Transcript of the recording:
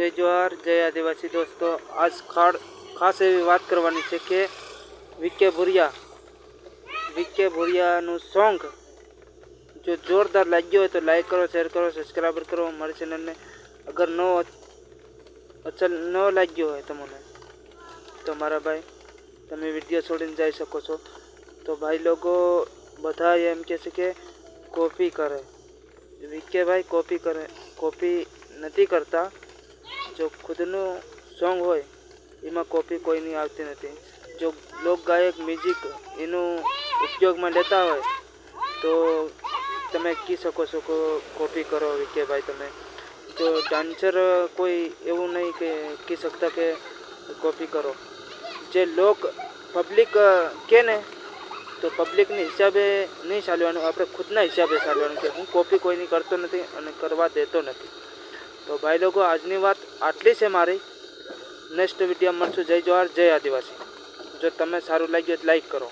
જય જોહાર, જય આદિવાસી દોસ્તો। आज खास એવી વાત કરવાની છે કે વિકે ભુરિયાનું સોંગ જો જોરદાર લાગ્યો હોય તો લાઈક કરો, શેર કરો, સબસ્ક્રાઈબર કરો મારી ચેનલને। અગર ન લાગ્યો હોય તમને તો મારા ભાઈ તમે વિડીયો છોડીને જઈ શકો છો। તો ભાઈ લોકો બધા એમ કહે છે કે કોપી કરે, વિકે ભાઈ કોપી નથી કરતા। जो खुदનું સોંગ હોય એમાં કોપી કોઈની આવતી નથી। જો લોક ગાયક મ્યુઝિક એનું ઉપયોગમાં લેતા હોય તો તમે કહી શકો છો કે કોપી કરો વિકે ભાઈ તમે। જો ડાન્સર કોઈ એવું નહીં કે કહી શકતા કે કોપી કરો। જે લોક પબ્લિક કહે ને તો પબ્લિકની હિસાબે નહીં ચાલવાનું, આપણે ખુદના હિસાબે ચાલવાનું કે હું કોપી કોઈની કરતો નથી અને કરવા દેતો નથી। તો ભાઈ લોકો આજની વાત આટલી છે મારી। નેક્સ્ટ વિડીયો મળશું। જય જોહાર, જય આદિવાસી। જો તમને સારું લાગ્યું તો લાઈક કરો।